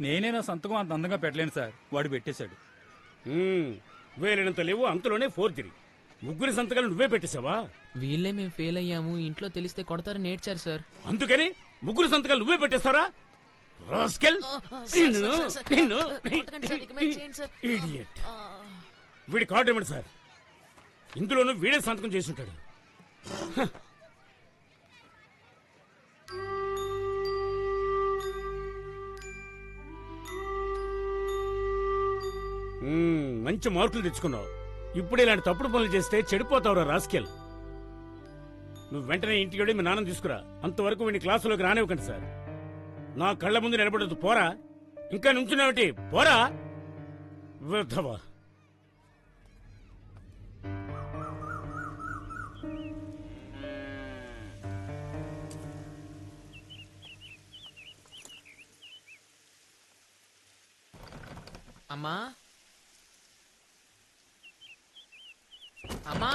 నేనే నా సంతకం అంత అందంగా పెట్టలేను సార్, వాడు పెట్టేశాడు. వేలినంత లేవు, అంతలోనే ఫోర్జరీ. ముగ్గురి సంతకాలు నువ్వే పెట్టేశావా? వీళ్ళే మేము ఫెయిల్ అయ్యాము, ఇంట్లో తెలిస్తే కొడతారని నేర్చారు సార్. అందుకని ముగ్గురు సంతకాలు నువ్వే పెట్టేస్తారా? రాస్కెల్! ఇడియట్! వీడి కార్డు ఇవ్వండి సార్. ఇందులోనూ వీడే సంతకం చేసి ఉంటాడు. మంచి మార్కులు తెచ్చుకున్నావు. ఇప్పుడు ఇలాంటి తప్పుడు పనులు చేస్తే చెడిపోతావురా రాస్కెల్. నువ్వు వెంటనే ఇంటికి వెళ్ళి మీ నాన్న తీసుకురా. అంతవరకు వీడిని క్లాసులోకి రానివ్వకండి సార్. నా కళ్ళ ముందు నిలబడదు. పోరా, ఇంకా నుంచున్నావుటి, పోరా వృద్ధవా. అమ్మా అమ్మా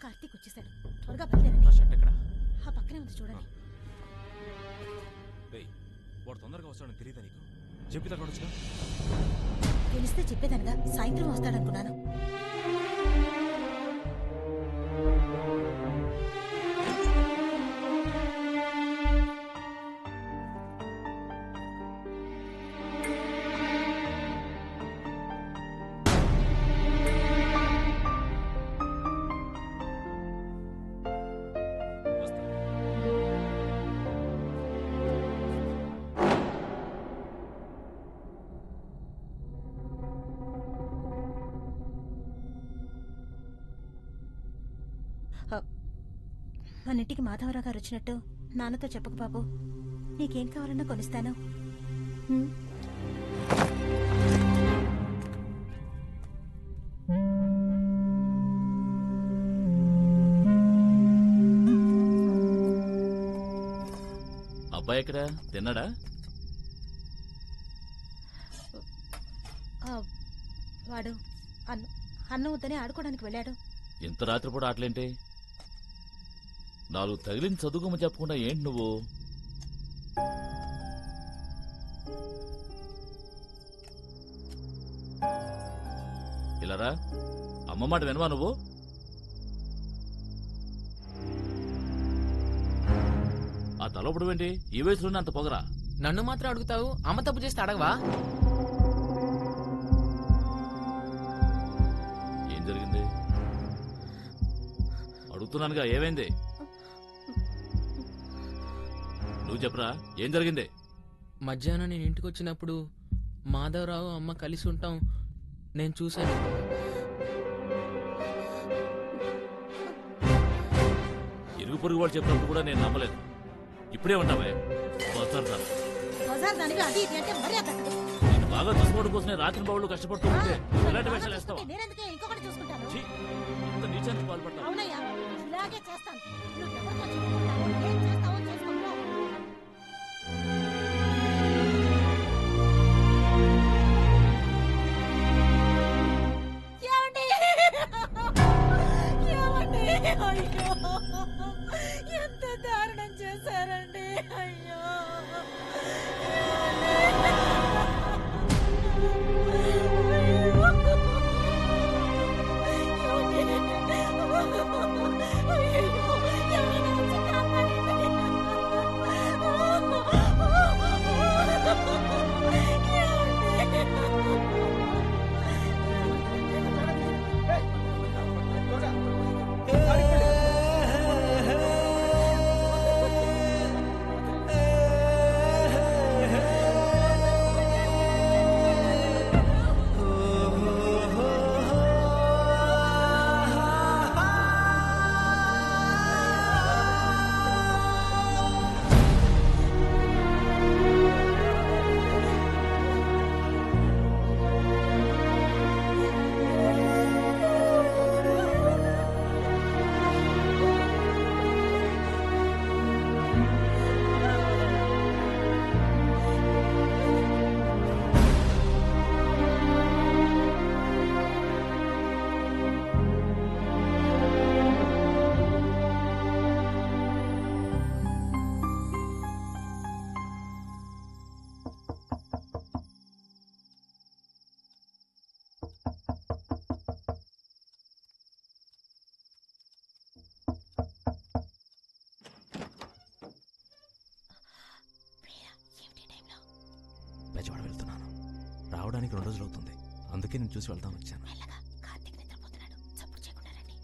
కార్తీక్ వచ్చేసాడు, త్వరగా బయలుదేరండి. ఆ పక్కనే ఉంది చూడండి. వాడు తొందరగా వస్తాడని తెలియదా నీకు? చెప్పి తగ్గొచ్చుగా. తెలిస్తే చెప్పేదనగా, సాయంత్రం వస్తాడనుకున్నాను. మన ఇంటికి మాధవరావు గారు వచ్చినట్టు నాన్నతో చెప్పకు బాబు. నీకేం కావాలన్నా కొనిస్తాను. అబ్బాయి ఎక్కడ? తిన్నాడా? వాడు అన్నం వద్దని ఆడుకోవడానికి వెళ్ళాడు. ఇంత రాత్రిపూట ఆటలేంటి? నాలుగు తగిలిన చదువుకోమని చెప్పకుండా ఏంటి నువ్వు? ఇలారా, అమ్మ మాట వినవా నువ్వు? ఆ తలపడు ఏంటి? ఈ వయసులోనే అంత పొగరా? నన్ను మాత్రం అడుగుతావు, అమ్మ తప్పు చేస్తే అడగవా? ఏం జరిగింది అడుగుతున్నానుగా, ఏమైంది? నువ్వు చెప్పరా, ఏం జరిగింది? మధ్యాహ్నం నేను ఇంటికి వచ్చినప్పుడు మాధవరావు అమ్మ కలిసి ఉంటాం నేను చూశాను. ఇరుగు పొరుగు వాళ్ళు చెప్పినప్పుడు కూడా నేను నమ్మలేదు. ఇప్పుడే ఉంటావే నేను బాగా చూసుకోవడం కోసమే రాత్రి బావులు కష్టపడుతూ ఉంటే ఇలాంటి వేషాలు వేస్తావా? ఇంత నీచానికి పాల్పడతావు. ఎంత దారుణం చేశారండి. అయ్యో, అయ్యో, బెజవాడ వెళ్తున్నాను. రావడానికి 2 రోజులు అవుతుంది. అందుకే నేను చూసి వెళ్దాం వచ్చాను. మెల్లగా కార్తీక్ నిద్రపోతున్నాడు, చప్పుడు చేయకుండా రండి.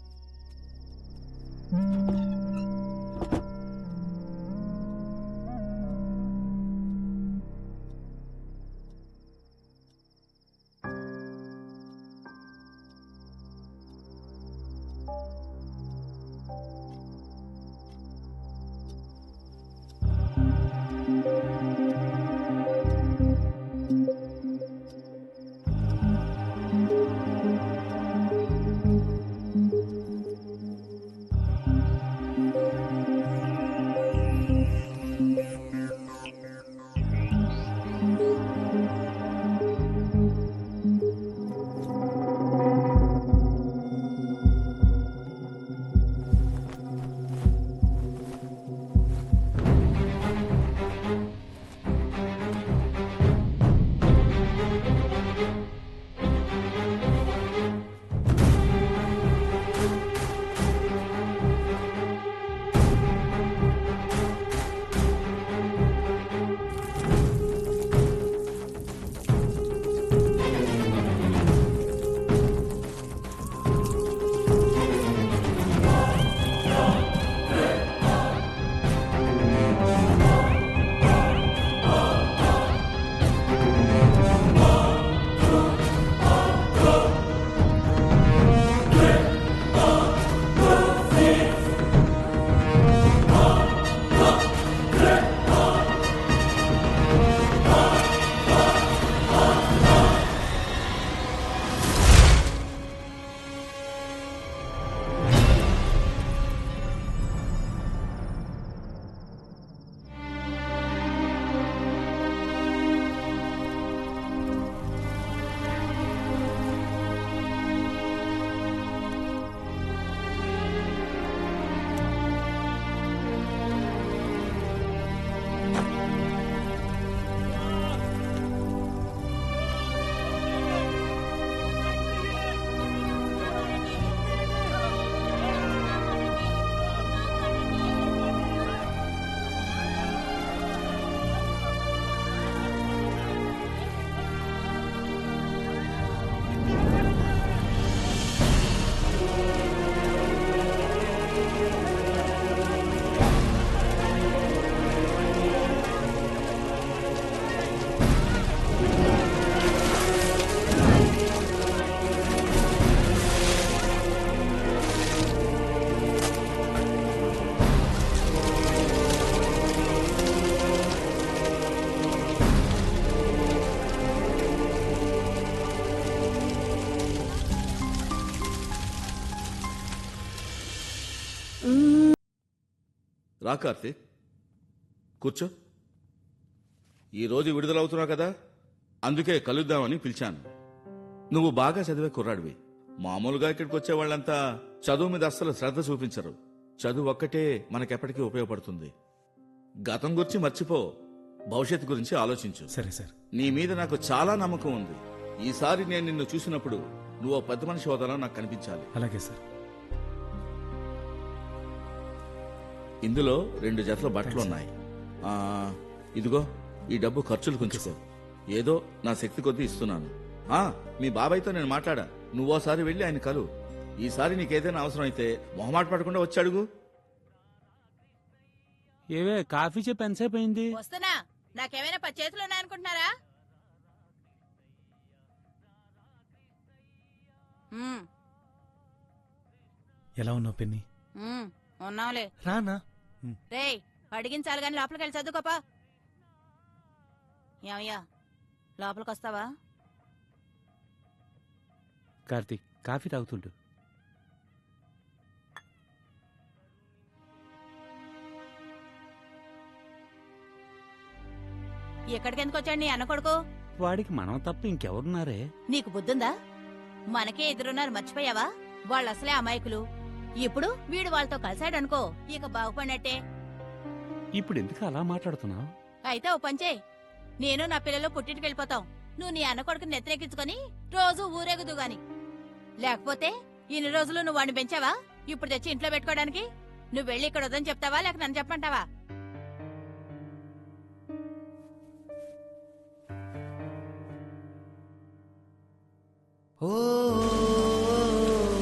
రా కార్తీక్, కూర్చో. ఈరోజు విడుదలవుతున్నావు కదా, అందుకే కలుద్దామని పిలిచాను. నువ్వు బాగా చదివే కుర్రాడివి. మామూలుగా ఇక్కడికి వచ్చే వాళ్ళంతా చదువు మీద అస్సలు శ్రద్ధ చూపించరు. చదువు ఒక్కటే మనకెప్పటికీ ఉపయోగపడుతుంది. గతం గురించి మర్చిపో, భవిష్యత్తు గురించి ఆలోచించు. సరే సార్. నీ మీద నాకు చాలా నమ్మకం ఉంది. ఈసారి నేను నిన్ను చూసినప్పుడు నువ్వు ఓ పెద్ద మనిషి హోదాలో నాకు కనిపించాలి. అలాగే సార్. ఇందులో 2 జతల బట్టలు ఉన్నాయి. ఇదిగో ఈ డబ్బు ఖర్చులు కొంచుకో. ఏదో నా శక్తి కొద్దీ ఇస్తున్నాను. మీ బాబాయ్తో నేను మాట్లాడా. నువ్వోసారి వెళ్ళి ఆయన కలు. ఈసారి నీకేదైనా అవసరం అయితే మొహమాట పడకుండా వచ్చి అడుగు. ఏవే కాఫీ చెప్పి ఎంతసేపు అయింది? వస్తున్నా. నాకేమైనా 10 చేతులు ఉన్నాయనుకుంటున్నారా? ఎలా ఉన్నావు పిన్ని? ఉన్నావులే. రానా? రేయ్, అడిగించాలి గాని లోపలికి వెళ్ళి చదువుకోపా. ఏమయ్యా, లోపలికి వస్తావా? కార్తీక్ కాఫీ తాగుతుండు. ఎక్కడికి ఎందుకు వచ్చాడు నీ అన్న కొడుకు? వాడికి మనం తప్ప ఇంకెవరున్నారే? నీకు బుద్ధుందా? మనకే ఎదురున్నారు, మర్చిపోయావా? వాళ్ళు అసలే అమాయకులు. ఇప్పుడు వీడు వాళ్ళతో కలిశాడనుకో, ఇక బాగుపడినట్టే. ఇప్పుడు ఎందుకు అలా మాట్లాడుతున్నావు? అయితే ఓ పంచే, నేను నా పిల్లలు పుట్టింటికి వెళ్ళిపోతాం. నువ్వు నీ అన్న కొడుకుని నెత్తిరెక్కించుకొని రోజు ఊరేగుదు గాని. లేకపోతే ఇన్ని రోజులు నువ్వు వాడిని పెంచావా? ఇప్పుడు తెచ్చి ఇంట్లో పెట్టుకోవడానికి? నువ్వు వెళ్ళి ఇక్కడ వద్దని చెప్తావా, లేక నన్ను చెప్పంటావా? ఓ